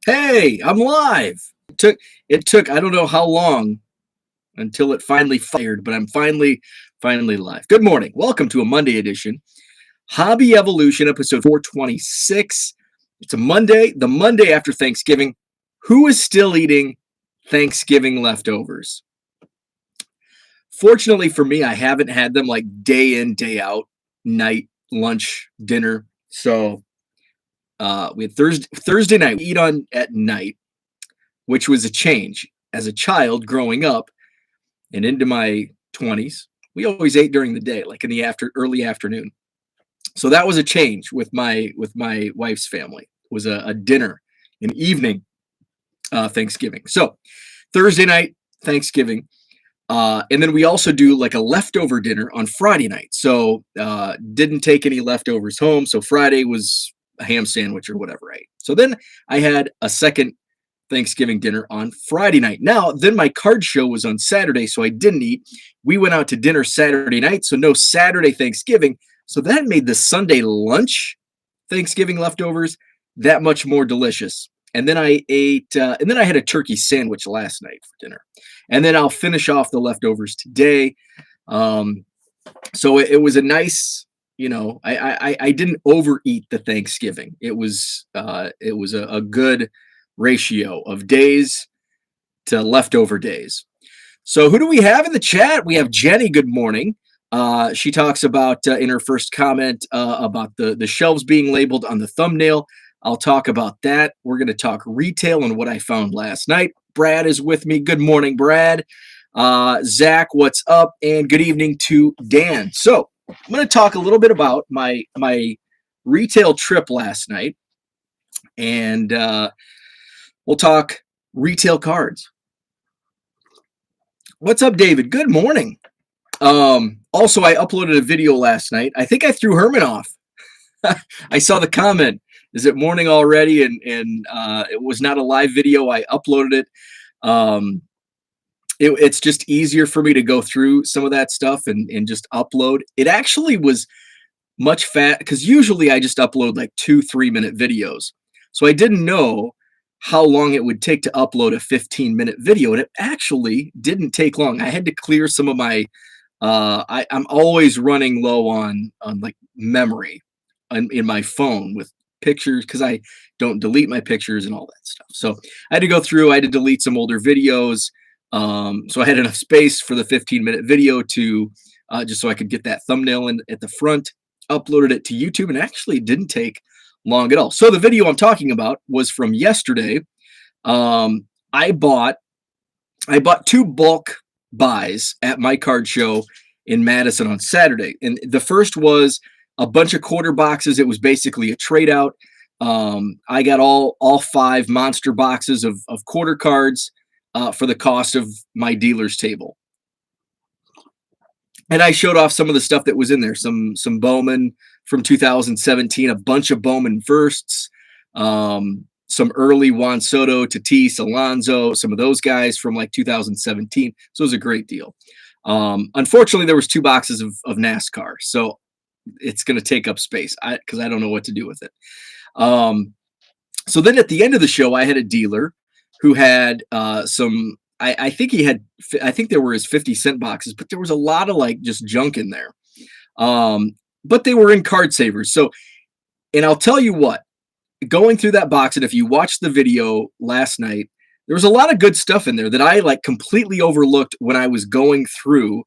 Hey, I'm live. It took I don't know how long until it finally fired, but I'm finally live. Good morning. Welcome to a Monday edition. Hobby Evolution episode 426. It's a Monday, the Monday after Thanksgiving. Who is still eating Thanksgiving leftovers? Fortunately for me, I haven't had them like day in, day out, night, lunch, dinner. So we had Thursday night. We eat on at night, which was a change. As a child growing up and into my 20s, we always ate during the day, like in the early afternoon. So that was a change with my wife's family. It was a dinner, an evening Thanksgiving. So Thursday night Thanksgiving, and then we also do like a leftover dinner on Friday night. So didn't take any leftovers home. So Friday was a ham sandwich or whatever, right? So then I had a second Thanksgiving dinner on Friday night. Now, then my card show was on Saturday, so I didn't eat. We went out to dinner Saturday night, so no Saturday Thanksgiving. So that made the Sunday lunch Thanksgiving leftovers that much more delicious. And then I ate, and then I had a turkey sandwich last night for dinner. And then I'll finish off the leftovers today. Um, so it was a nice, I didn't overeat the Thanksgiving. It was a good ratio of days to leftover days. So who do we have in the chat? We have Jenny. Good morning. She talks about in her first comment about the shelves being labeled on the thumbnail. I'll talk about that. We're going to talk retail and what I found last night. Brad is with me. Good morning, Brad. Zach, what's up? And good evening to Dan. So I'm going to talk a little bit about my retail trip last night, and we'll talk retail cards. What's up, David? Good morning. Also, I uploaded a video last night. I think I threw Herman off. I saw the comment. Is it morning already? And it was not a live video. I uploaded it. It's just easier for me to go through some of that stuff and just upload. It actually was much fat because usually I just upload like 2-3 minute videos. So I didn't know how long it would take to upload a 15-minute video, and it actually didn't take long. I had to clear some of my I'm always running low on like memory in my phone with pictures because I don't delete my pictures and all that stuff. So I had to go through. I had to delete some older videos. So I had enough space for the 15-minute video to just so I could get that thumbnail in at the front. Uploaded it to YouTube, and actually didn't take long at all. So the video I'm talking about was from yesterday. I bought 2 bulk buys at my card show in Madison on Saturday. And the first was a bunch of quarter boxes. It was basically a trade out. I got all 5 monster boxes of quarter cards for the cost of my dealer's table. And I showed off some of the stuff that was in there. Some Bowman from 2017, a bunch of Bowman firsts, some early Juan Soto, Tatis, Alonso, some of those guys from like 2017. So it was a great deal. Unfortunately, there was 2 boxes of NASCAR, so it's going to take up space because I don't know what to do with it. So then at the end of the show, I had a dealer who had some. I think there were his 50-cent boxes, but there was a lot of like just junk in there. But they were in card savers. So, and I'll tell you what, going through that box, and if you watched the video last night, there was a lot of good stuff in there that I like completely overlooked when I was going through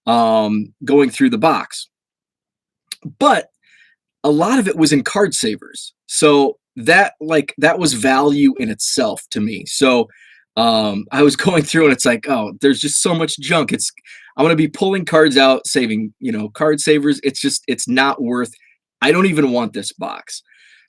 the box. But a lot of it was in card savers. So that was value in itself to me. So I was going through and it's like, oh, there's just so much junk. I'm going to be pulling cards out, saving, card savers. It's not worth, I don't even want this box.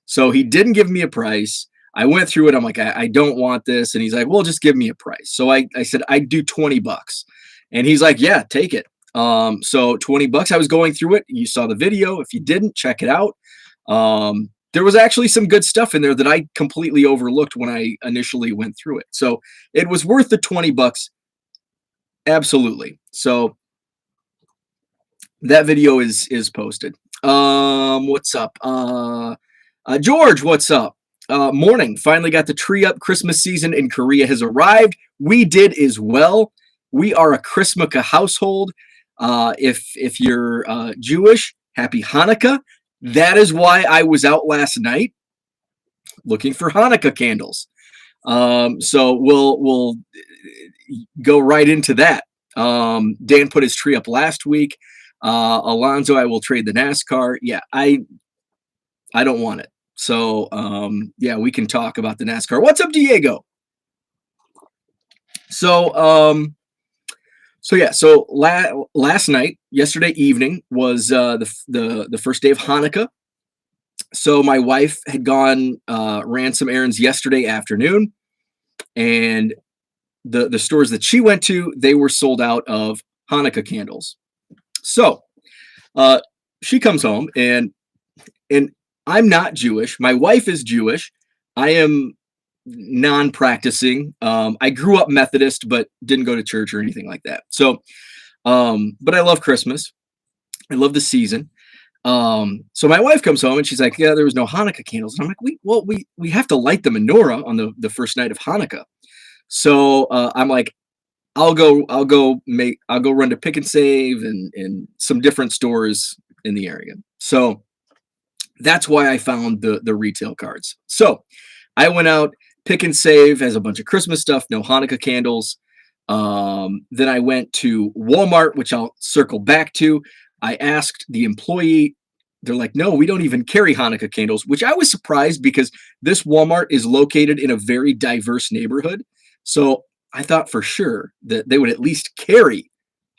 So he didn't give me a price. I went through it. I'm like, I don't want this. And he's like, well, just give me a price. So I said, I'd do $20. And he's like, yeah, take it. So $20. I was going through it. You saw the video. If you didn't, check it out. There was actually some good stuff in there that I completely overlooked when I initially went through it. So it was worth the $20. Absolutely. So that video is posted. What's up? George, what's up? Morning. Finally got the tree up. Christmas season in Korea has arrived. We did as well. We are a Chrismukkah household. If you're Jewish, happy Hanukkah. That is why I was out last night looking for Hanukkah candles. So we'll go right into that. Dan put his tree up last week. Alonzo, I will trade the NASCAR. Yeah, I don't want it. So yeah, we can talk about the NASCAR. What's up, Diego? So yeah, so last night, yesterday evening was the first day of Hanukkah. So my wife had gone ran some errands yesterday afternoon, and the stores that she went to, they were sold out of Hanukkah candles. So she comes home, and I'm not Jewish. My wife is Jewish. I am non-practicing. I grew up Methodist, but didn't go to church or anything like that. So, but I love Christmas. I love the season. So my wife comes home and she's like, "Yeah, there was no Hanukkah candles." And I'm like, we have to light the menorah on the first night of Hanukkah." So I'm like, I'll go run to Pick and Save and some different stores in the area. So that's why I found the retail cards. So I went out. Pick and Save has a bunch of Christmas stuff, no Hanukkah candles. Then I went to Walmart, which I'll circle back to. I asked the employee, they're like, "No, we don't even carry Hanukkah candles," which I was surprised because this Walmart is located in a very diverse neighborhood. So I thought for sure that they would at least carry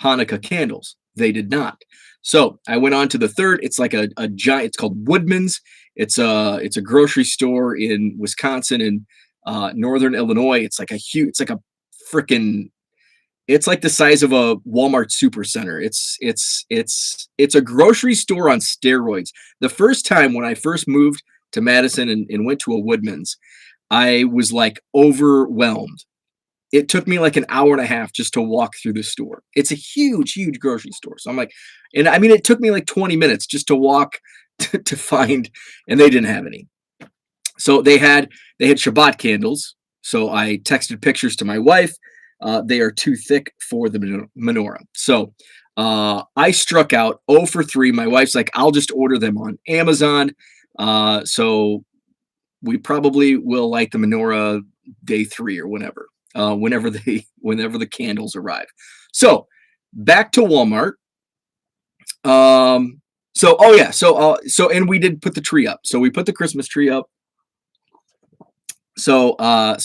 Hanukkah candles. They did not. So I went on to the third. It's like a giant, it's called Woodman's. It's a grocery store in Wisconsin and Northern Illinois. It's like it's like the size of a Walmart supercenter. It's a grocery store on steroids. The first time when I first moved to Madison and went to a Woodman's, I was like overwhelmed. It took me like an hour and a half just to walk through the store. It's a huge, huge grocery store. So I'm like, and I mean, it took me like 20 minutes just to walk to find, and they didn't have any. So they had Shabbat candles. So I texted pictures to my wife. They are too thick for the menorah. So I struck out 0 for 3. My wife's like, "I'll just order them on Amazon." So we probably will light the menorah day 3 or whenever the candles arrive. So back to Walmart. And we did put the tree up. So we put the Christmas tree up. So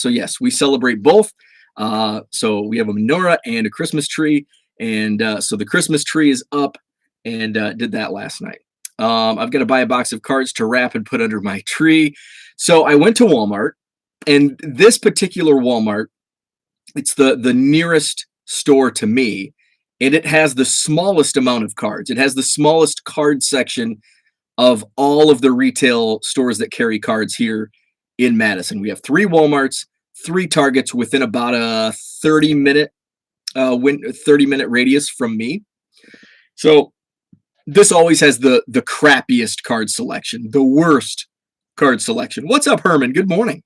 yes, we celebrate both. So we have a menorah and a Christmas tree, and so the Christmas tree is up, and did that last night. I've got to buy a box of cards to wrap and put under my tree. So I went to Walmart, and this particular Walmart, it's the nearest store to me, and it has the smallest amount of cards. It has the smallest card section of all of the retail stores that carry cards here in Madison. We have 3 Walmarts, 3 Targets within about a 30-minute radius from me. So this always has the crappiest card selection, the worst card selection. What's up, Herman? Good morning.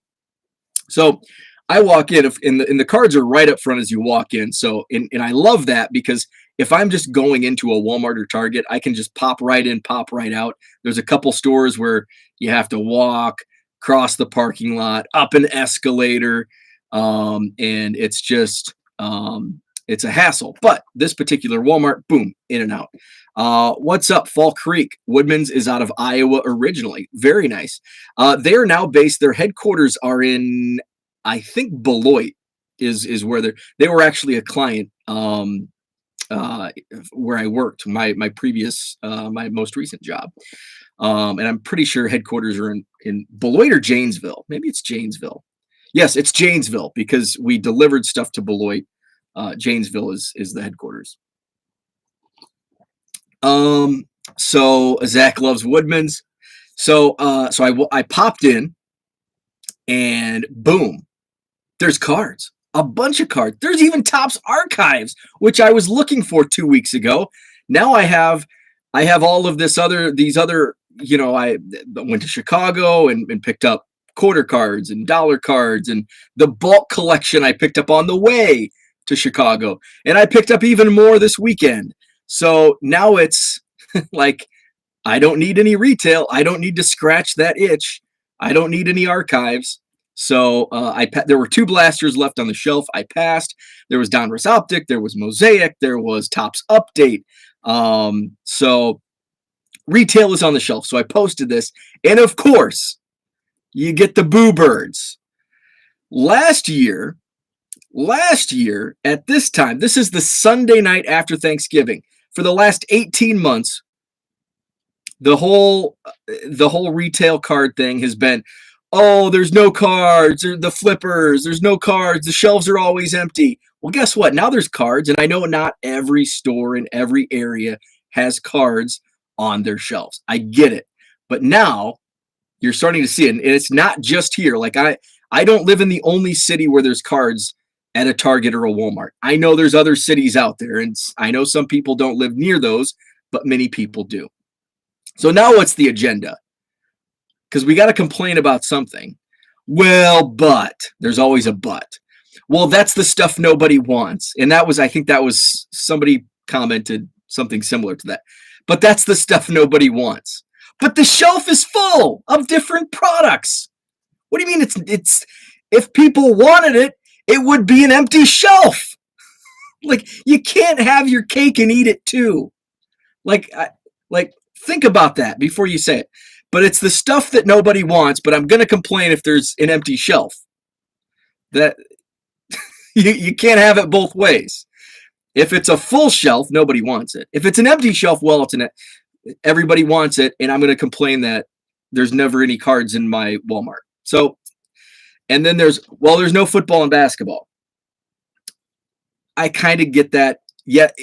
So I walk in, and the cards are right up front as you walk in. So, and I love that because if I'm just going into a Walmart or Target, I can just pop right in, pop right out. There's a couple stores where you have to walk, cross the parking lot, up an escalator, and it's just it's a hassle. But this particular Walmart, boom, in and out. What's up, Fall Creek? Woodman's is out of Iowa originally. Very nice. They are now based. Their headquarters are in, I think, Beloit is where they were actually a client where I worked my previous my most recent job. And I'm pretty sure headquarters are in Beloit or Janesville. Maybe it's Janesville. Yes, it's Janesville because we delivered stuff to Beloit. Janesville is the headquarters. So Zach loves Woodman's. So I popped in, and boom, there's cards, a bunch of cards. There's even Topps Archives, which I was looking for 2 weeks ago. Now I have all of these other, I went to Chicago and picked up quarter cards and dollar cards and the bulk collection I picked up on the way to Chicago. And I picked up even more this weekend. So now it's like, I don't need any retail. I don't need to scratch that itch. I don't need any archives. So there were 2 blasters left on the shelf. I passed. There was Donruss Optic. There was Mosaic. There was Topps Update. So retail is on the shelf. So I posted this. And of course, you get the Boo Birds. Last year at this time, this is the Sunday night after Thanksgiving. For the last 18 months, the whole retail card thing has been, oh, there's no cards, or the flippers, there's no cards, the shelves are always empty. Well, guess what? Now there's cards, and I know not every store in every area has cards on their shelves. I get it. But now you're starting to see it, and it's not just here. Like I don't live in the only city where there's cards at a Target or a Walmart. I know there's other cities out there, and I know some people don't live near those, but many people do. So now what's the agenda? Because we got to complain about something. Well, but there's always a but. Well, that's the stuff nobody wants. And I think that was somebody commented something similar to that. But that's the stuff nobody wants. But the shelf is full of different products. What do you mean it's if people wanted it, it would be an empty shelf. Like, you can't have your cake and eat it too. Like think about that before you say it. But it's the stuff that nobody wants, but I'm going to complain if there's an empty shelf. That you can't have it both ways. If it's a full shelf, nobody wants it. If it's an empty shelf, well, everybody wants it, and I'm going to complain that there's never any cards in my Walmart. So, and then there's no football and basketball. I kind of get that. Yet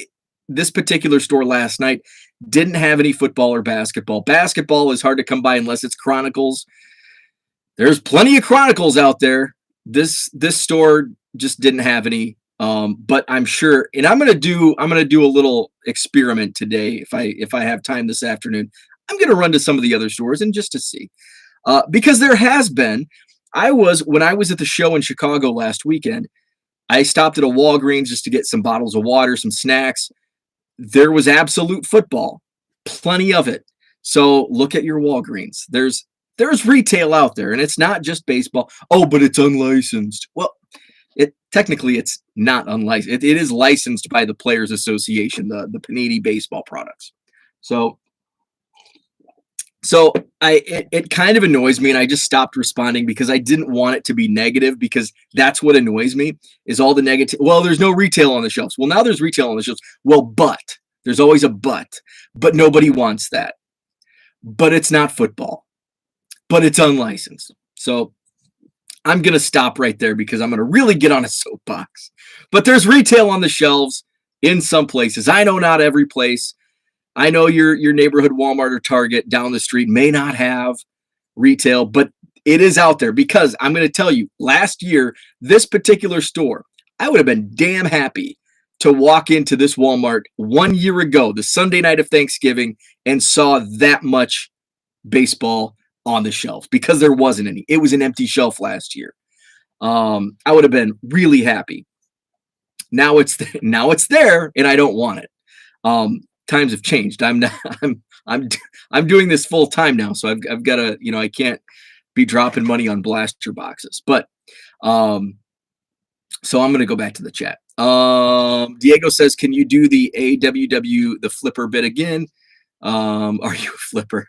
this particular store last night didn't have any football or basketball. Basketball is hard to come by unless it's Chronicles. There's plenty of Chronicles out there. This store just didn't have any. But I'm sure, and I'm gonna do a little experiment today if I have time this afternoon. I'm gonna run to some of the other stores and just to see, because there has been. When I was at the show in Chicago last weekend, I stopped at a Walgreens just to get some bottles of water, some snacks. There was absolute football, plenty of it. So look at your Walgreens. There's retail out there, and it's not just baseball. Oh, but it's unlicensed. Well, technically it's not unlicensed. It is licensed by the Players Association, the Panini baseball products. So it kind of annoys me, and I just stopped responding because I didn't want it to be negative, because that's what annoys me is all the negative. Well, there's no retail on the shelves. Well, now there's retail on the shelves. Well, but there's always a but nobody wants that. But it's not football, but it's unlicensed. So I'm going to stop right there because I'm going to really get on a soapbox. But there's retail on the shelves in some places. I know not every place. I know your neighborhood Walmart or Target down the street may not have retail, but it is out there, because I'm going to tell you, last year, this particular store, I would have been damn happy to walk into this Walmart 1 year ago, the Sunday night of Thanksgiving, and saw that much baseball on the shelf, because there wasn't any. It was an empty shelf last year. I would have been really happy. Now it's there, and I don't want it. Times have changed. I'm doing this full time now, so I've got to, I can't be dropping money on blaster boxes. But so I'm going to go back to the chat. Diego says, "Can you do the AWW the flipper bit again? Are you a flipper?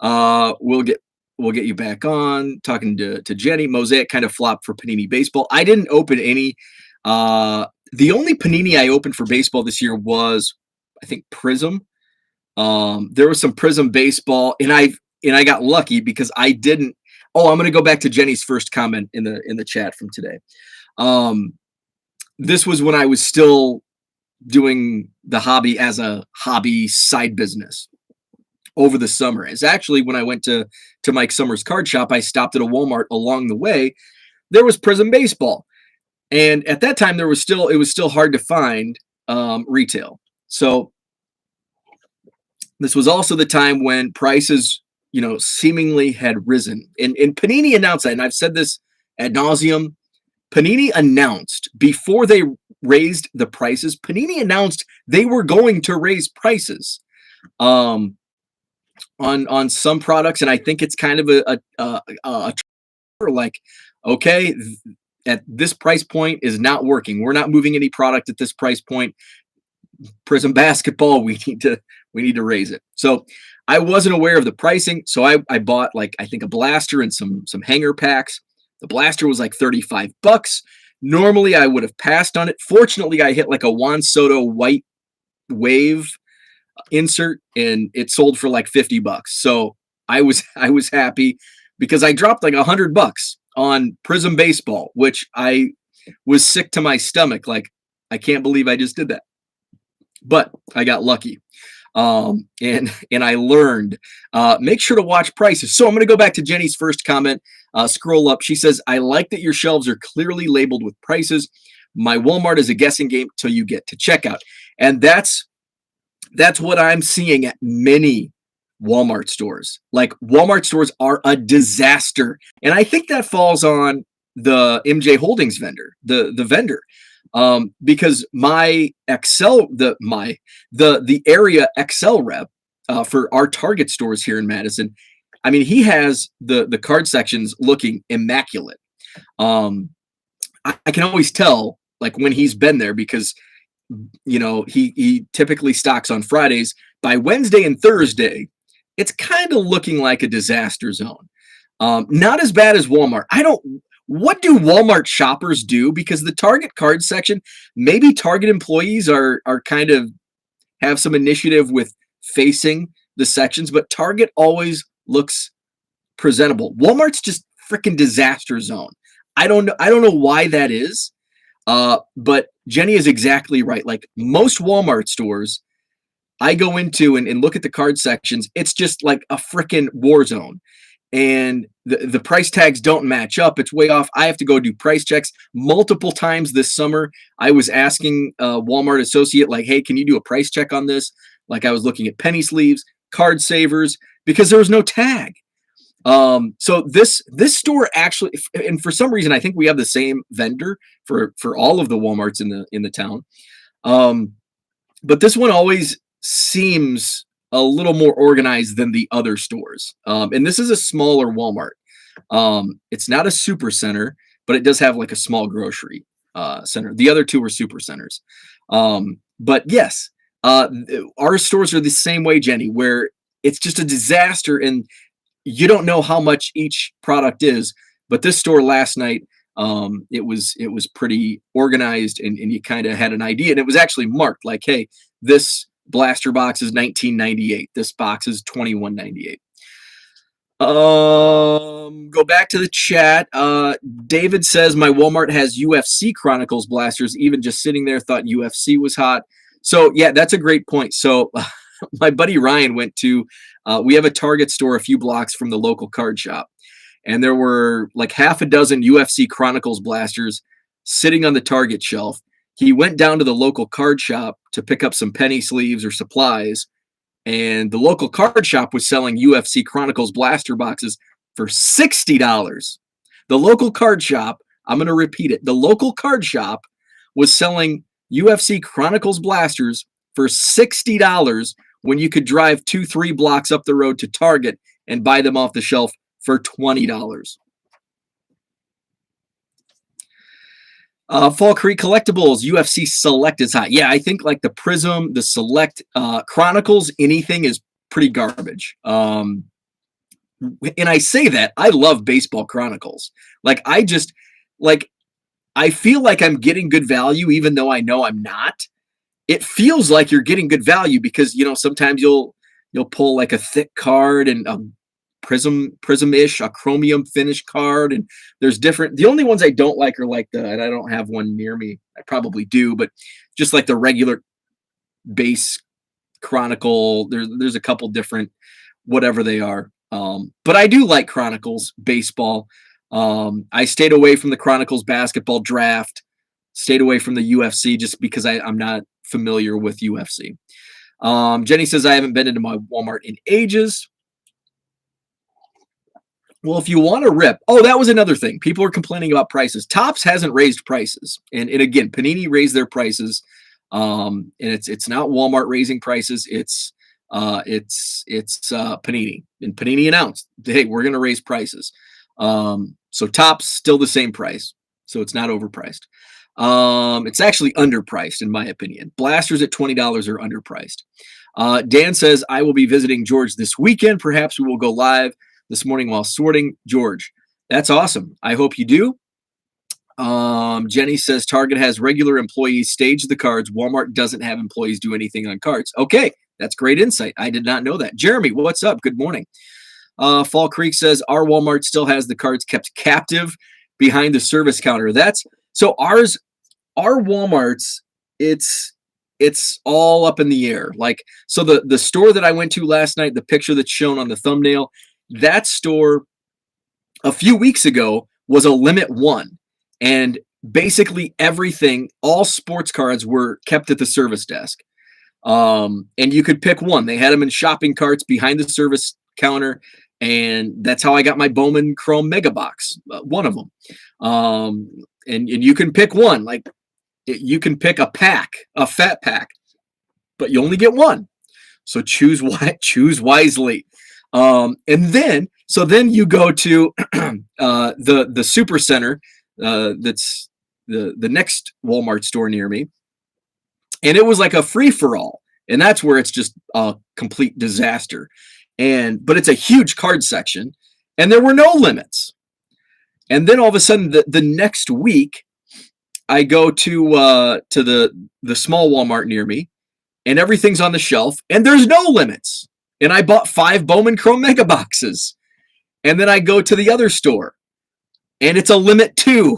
We'll get you back on." Talking to Jenny, Mosaic kind of flopped for Panini baseball. I didn't open any. The only Panini I opened for baseball this year was, I think, Prism. There was some Prism baseball, and I got lucky because I didn't. Oh, I'm going to go back to Jenny's first comment in the chat from today. This was when I was still doing the hobby as a hobby side business over the summer. It's actually when I went to Mike Summers' card shop, I stopped at a Walmart along the way. There was Prism baseball, and at that time it was still hard to find retail. So this was also the time when prices seemingly had risen. And Panini announced that, and I've said this ad nauseum. Panini announced before they raised the prices, Panini announced they were going to raise prices on some products, and I think it's kind of a like, okay, at this price point is not working. We're not moving any product at this price point. Prism basketball, we need to raise it. So I wasn't aware of the pricing, so I bought like I think a blaster and some hanger packs. The blaster was like $35. Normally I would have passed on it. Fortunately, I hit like a Juan Soto white wave insert and it sold for like $50. So I was happy because I dropped like $100 on Prism baseball, which I was sick to my stomach. Like, I can't believe I just did that. But I got lucky. And I learned, make sure to watch prices. So I'm going to go back to Jenny's first comment. Scroll up. She says, I like that your shelves are clearly labeled with prices. My Walmart is a guessing game till you get to checkout. And that's what I'm seeing at many Walmart stores. Like, Walmart stores are a disaster. And I think that falls on the MJ Holdings vendor, the vendor. Because my Excel, the area Excel rep for our Target stores here in Madison, I mean, he has the card sections looking immaculate. I can always tell like when he's been there because he typically stocks on Fridays. By Wednesday and Thursday, it's kind of looking like a disaster zone. Not as bad as Walmart. What do Walmart shoppers do? Because the Target card section, maybe Target employees are kind of have some initiative with facing the sections, but Target always looks presentable. Walmart's just freaking disaster zone. I don't know why that is. But Jenny is exactly right. Like, most Walmart stores I go into and look at the card sections, it's just like a freaking war zone. And the price tags don't match up. It's way off. I have to go do price checks multiple times this summer. I was asking a Walmart associate, like, hey, can you do a price check on this? Like, I was looking at penny sleeves, card savers, because there was no tag. So this store actually, and for some reason, I think we have the same vendor for all of the Walmarts in the town. But this one always seems a little more organized than the other stores. And this is a smaller Walmart. It's not a super center, but it does have like a small grocery center. The other two are super centers. But yes, our stores are the same way, Jenny, where it's just a disaster and you don't know how much each product is. But this store last night, it was pretty organized and you kind of had an idea. And it was actually marked like, hey, this blaster box is $19.98. This box is $21.98. Go back to the chat. David says my Walmart has UFC Chronicles blasters. Even just sitting there, thought UFC was hot. So yeah, that's a great point. So my buddy Ryan went to. We have a Target store a few blocks from the local card shop, and there were like half a dozen UFC Chronicles blasters sitting on the Target shelf. He went down to the local card shop to pick up some penny sleeves or supplies, and the local card shop was selling UFC Chronicles blaster boxes for $60. The local card shop, I'm going to repeat it, the local card shop was selling UFC Chronicles blasters for $60 when you could drive 2-3 blocks up the road to Target and buy them off the shelf for $20. Fall Creek Collectibles, UFC Select is hot. Yeah, I think like the Prism, the Select, Chronicles, anything is pretty garbage. And I say that, I love baseball Chronicles. Like, I feel like I'm getting good value, even though I know I'm not. It feels like you're getting good value because, sometimes you'll pull like a thick card and a prism-ish, a chromium finish card, and there's different. The only ones I don't like are like and I don't have one near me. I probably do, but just like the regular base Chronicle. There's a couple different, whatever they are. But I do like Chronicles baseball. I stayed away from the Chronicles basketball draft. Stayed away from the UFC just because I'm not familiar with UFC. Jenny says I haven't been into my Walmart in ages. Well, if you want to rip, that was another thing. People are complaining about prices. Topps hasn't raised prices, and again, Panini raised their prices, and it's not Walmart raising prices. It's Panini, and Panini announced, hey, we're going to raise prices. So Topps still the same price, so it's not overpriced. It's actually underpriced in my opinion. Blasters at $20 are underpriced. Dan says, I will be visiting George this weekend. Perhaps we will go live this morning while sorting. George, that's awesome. I hope you do. Jenny says Target has regular employees stage the cards. Walmart doesn't have employees do anything on cards. Okay, that's great insight. I did not know that. Jeremy, what's up? Good morning. Fall Creek says our Walmart still has the cards kept captive behind the service counter. That's so our Walmarts, it's all up in the air. Like, so the store that I went to last night, the picture that's shown on the thumbnail, that store a few weeks ago was a limit one. And basically everything, all sports cards were kept at the service desk. And you could pick one. They had them in shopping carts behind the service counter. And that's how I got my Bowman Chrome Mega Box, one of them. And you can pick one. Like, you can pick a fat pack, but you only get one. So choose wisely. And then you go to the Super Center, that's the next Walmart store near me, and it was like a free for all, and that's where it's just a complete disaster. But it's a huge card section, and there were no limits. And then all of a sudden, the next week, I go to the small Walmart near me, and everything's on the shelf, and there's no limits. And I bought 5 Bowman Chrome Mega Boxes. And then I go to the other store, and it's a limit 2.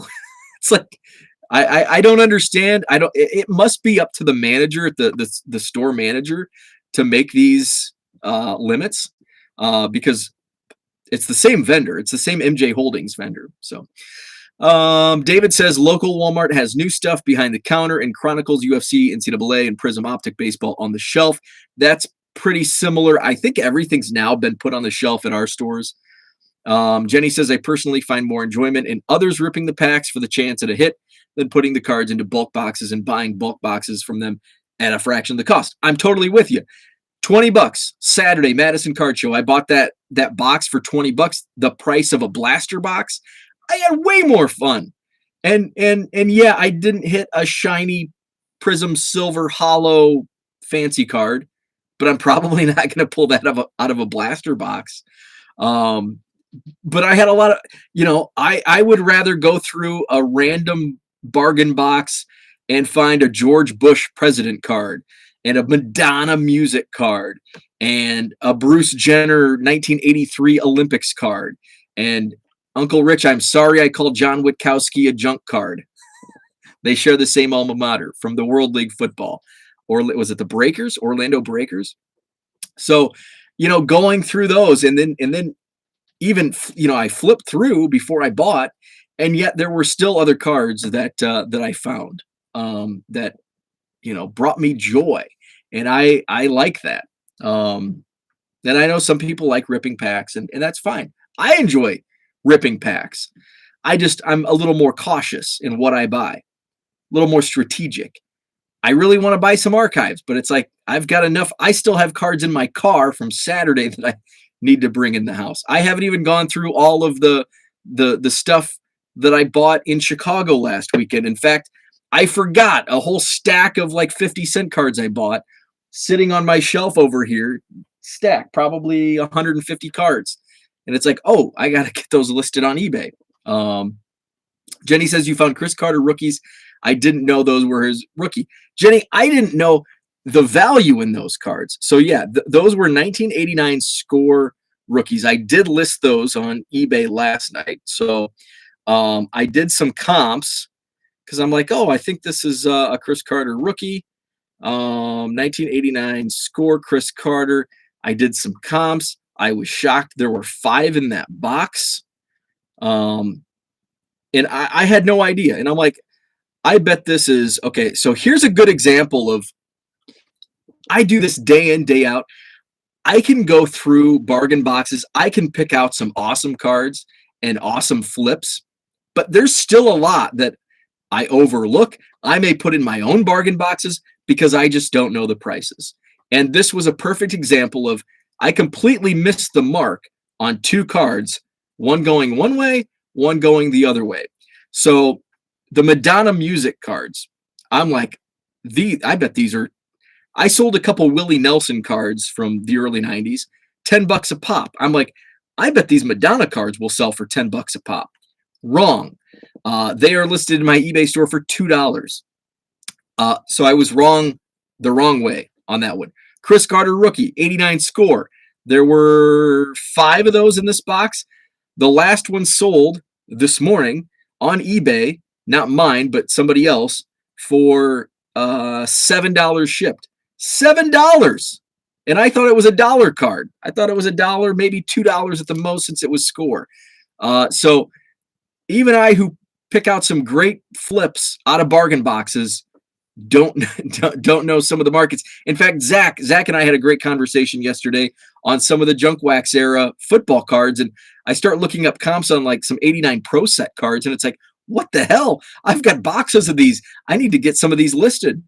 It's like, I don't understand. It must be up to the manager, the store manager, to make these limits, because it's the same vendor. It's the same MJ Holdings vendor. So David says local Walmart has new stuff behind the counter and Chronicles, UFC, NCAA, and Prism Optic baseball on the shelf. That's pretty similar. I think everything's now been put on the shelf at our stores. Jenny says, I personally find more enjoyment in others ripping the packs for the chance at a hit than putting the cards into bulk boxes and buying bulk boxes from them at a fraction of the cost. I'm totally with you. $20 Saturday, Madison Card Show. I bought that box for $20, the price of a blaster box. I had way more fun. And yeah, I didn't hit a shiny Prism Silver Hollow fancy card, but I'm probably not going to pull that out of a blaster box. But I had a lot of, I would rather go through a random bargain box and find a George Bush president card and a Madonna music card and a Bruce Jenner 1983 Olympics card. And Uncle Rich, I'm sorry I called John Witkowski a junk card. They share the same alma mater from the World League Football. Or was it the Breakers? Orlando Breakers? So, going through those and then even, I flipped through before I bought, and yet there were still other cards that I found that, brought me joy. And I like that. And I know some people like ripping packs, and that's fine. I enjoy ripping packs. I'm a little more cautious in what I buy, a little more strategic. I really want to buy some archives, but it's like, I've got enough. I still have cards in my car from Saturday that I need to bring in the house. I haven't even gone through all of the stuff that I bought in Chicago last weekend. In fact, I forgot a whole stack of like 50-cent cards I bought sitting on my shelf over here, stacked, probably 150 cards. And it's like, oh, I got to get those listed on eBay. Jenny says you found Chris Carter rookies. I didn't know those were his rookie. Jenny, I didn't know the value in those cards. So yeah, those were 1989 score rookies. I did list those on eBay last night. So I did some comps because I'm like, oh, I think this is a Chris Carter rookie. 1989 score Chris Carter. I did some comps. I was shocked. There were 5 in that box. And I had no idea. And I'm like, I bet this is okay. So here's a good example of, I do this day in, day out. I can go through bargain boxes. I can pick out some awesome cards and awesome flips, but there's still a lot that I overlook. I may put in my own bargain boxes because I just don't know the prices. And this was a perfect example of I completely missed the mark on two cards, one going one way, one going the other way. So the Madonna music cards, I'm like, I bet these are. I sold a couple Willie Nelson cards from the early 90s, $10 a pop. I'm like, I bet these Madonna cards will sell for $10 a pop. Wrong. They are listed in my eBay store for $2. So I was wrong the wrong way on that one. Chris Carter rookie, 89 score. There were 5 of those in this box. The last one sold this morning on eBay, not mine, but somebody else, for $7 shipped. $7. And I thought it was a dollar card. I thought it was $1, maybe $2 at the most since it was score. So even I, who pick out some great flips out of bargain boxes, don't know some of the markets. In fact, Zach and I had a great conversation yesterday on some of the junk wax era football cards, and I start looking up comps on like some 89 Pro Set cards, and it's like, what the hell? I've got boxes of these. I need to get some of these listed.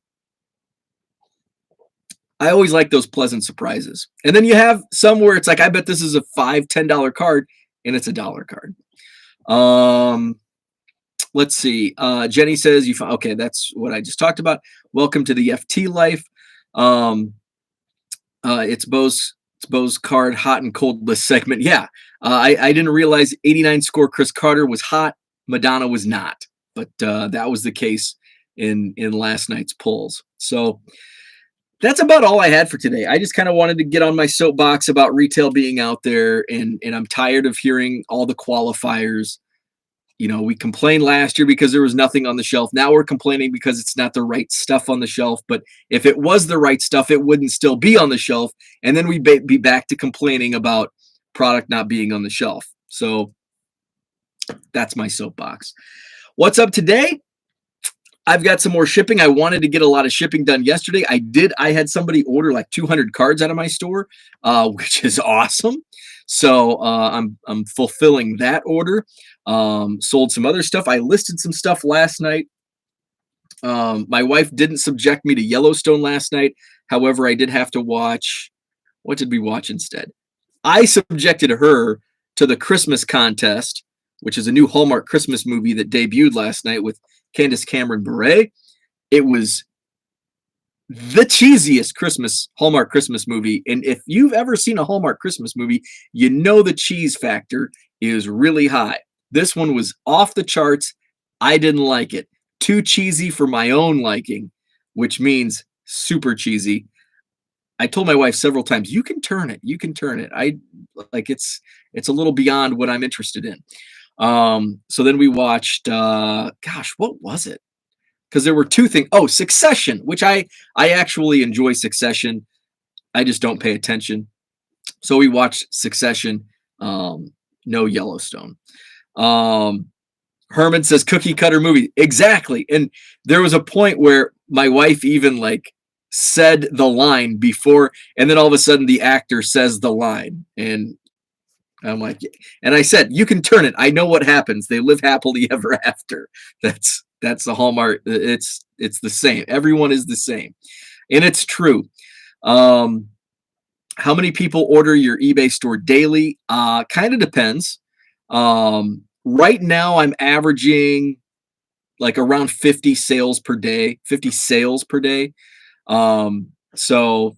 I always like those pleasant surprises. And then you have some where it's like, I bet this is a $5, $10 card, and it's a dollar card. Let's see. Jenny says, okay, that's what I just talked about. Welcome to the FT life. It's Bo's card hot and cold list segment. Yeah. I didn't realize 89 score Chris Carter was hot. Madonna was not, but that was the case in last night's polls. So that's about all I had for today. I just kind of wanted to get on my soapbox about retail being out there, and I'm tired of hearing all the qualifiers. We complained last year because there was nothing on the shelf. Now we're complaining because it's not the right stuff on the shelf. But if it was the right stuff, it wouldn't still be on the shelf. And then we'd be back to complaining about product not being on the shelf. So that's my soapbox. What's up today? I've got some more shipping. I wanted to get a lot of shipping done yesterday. I did. I had somebody order like 200 cards out of my store, which is awesome. So I'm fulfilling that order. Sold some other stuff. I listed some stuff last night. My wife didn't subject me to Yellowstone last night. However, I did have to watch. What did we watch instead? I subjected her to the Christmas Contest, which is a new Hallmark Christmas movie that debuted last night with Candace Cameron Bure. It was the cheesiest Hallmark Christmas movie. And if you've ever seen a Hallmark Christmas movie, you know the cheese factor is really high. This one was off the charts. I didn't like it. Too cheesy for my own liking, which means super cheesy. I told my wife several times, you can turn it. You can turn it. It's a little beyond what I'm interested in. So then we watched, what was it? Because there were two things. Oh, Succession, which I actually enjoy Succession. I just don't pay attention. So we watched Succession, no Yellowstone. Herman says cookie cutter movie. Exactly. And there was a point where my wife even said the line before, and then all of a sudden the actor says the line. And I'm like, and I said, you can turn it. I know what happens. They live happily ever after. That's the Hallmark. It's the same. Everyone is the same. And it's true. How many people order your eBay store daily? Kind of depends. Right now I'm averaging around 50 sales per day. So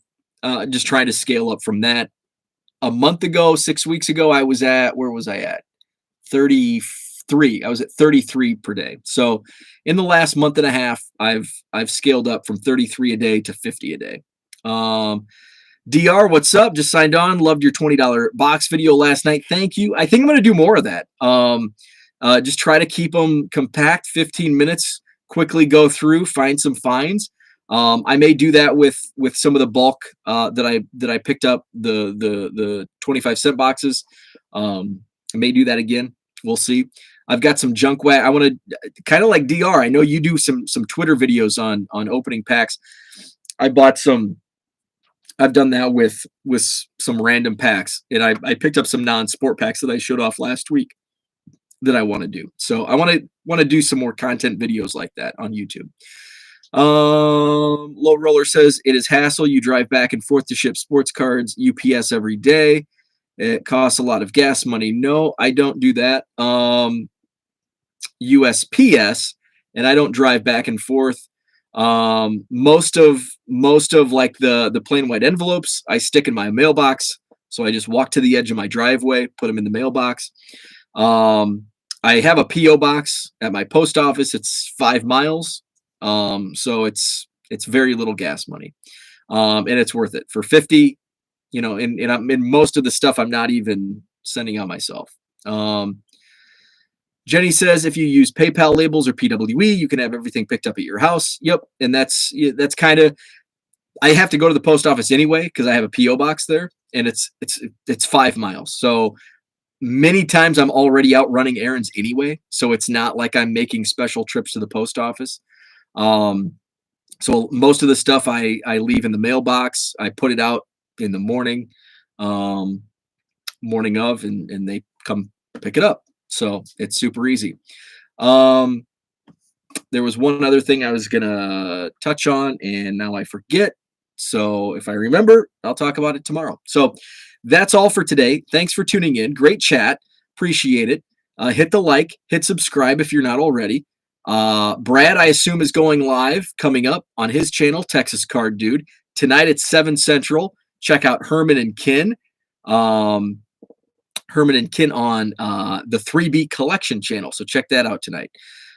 just trying to scale up from that. A month ago, 6 weeks ago, I was at, where was I at? 33. I was at 33 per day. So in the last month and a half, I've scaled up from 33 a day to 50 a day. DR, what's up? Just signed on. Loved your $20 box video last night. Thank you. I think I'm going to do more of that. Just try to keep them compact, 15 minutes, quickly go through, find some finds. I may do that with some of the bulk that I picked up, the 25-cent boxes. I may do that again. We'll see. I've got some junk wax. I want to kind of like DR. I know you do some Twitter videos on opening packs. I bought some I've done that with some random packs, and I picked up some non-sport packs that I showed off last week that I want to do. So I want to do some more content videos like that on YouTube. Low Roller says it is hassle. You drive back and forth to ship sports cards, UPS every day. It costs a lot of gas money. No, I don't do that. USPS, and I don't drive back and forth. Most of like the plain white envelopes I stick in my mailbox. So I just walk to the edge of my driveway, put them in the mailbox. I have a PO box at my post office. It's 5 miles. So it's very little gas money. And it's worth it for 50, and I'm in most of the stuff I'm not even sending out myself. Jenny says if you use PayPal labels or PWE, you can have everything picked up at your house. Yep. And that's kind of, I have to go to the post office anyway, because I have a PO box there, and it's 5 miles. So many times I'm already out running errands anyway. So it's not like I'm making special trips to the post office. So most of the stuff I leave in the mailbox. I put it out in the morning of, and they come pick it up. So it's super easy. There was one other thing I was going to touch on, and now I forget. So if I remember, I'll talk about it tomorrow. So that's all for today. Thanks for tuning in. Great chat. Appreciate it. Hit the like, hit subscribe if you're not already. Brad, I assume, is going live coming up on his channel, Texas Card Dude, tonight at 7 Central. Check out Herman and Kin. Herman and Kin on the 3B Collection channel. So check that out tonight.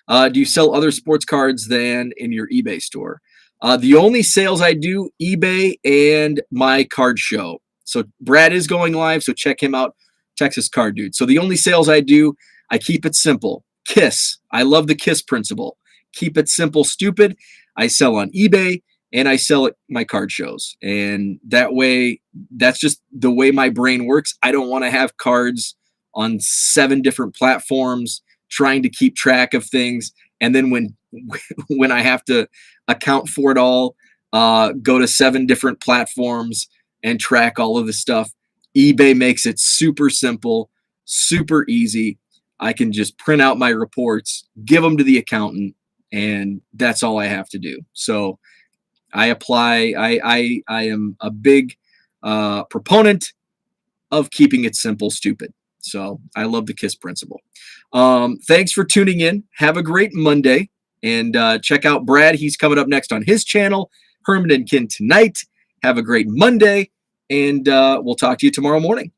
Do you sell other sports cards than in your eBay store? The only sales I do, eBay and my card show. So Brad is going live, so check him out, Texas Card Dude. So the only sales I do, I keep it simple. KISS. I love the KISS principle. Keep it simple, stupid. I sell on eBay and I sell at my card shows. And that way, that's just the way my brain works. I don't want to have cards on 7 different platforms trying to keep track of things. And then when I have to account for it all, go to 7 different platforms and track all of the stuff. eBay makes it super simple, super easy. I can just print out my reports, give them to the accountant, and that's all I have to do. So I apply. I am a big proponent of keeping it simple, stupid. So I love the KISS principle. Thanks for tuning in. Have a great Monday, and check out Brad. He's coming up next on his channel, Herman and Kin tonight. Have a great Monday, and we'll talk to you tomorrow morning.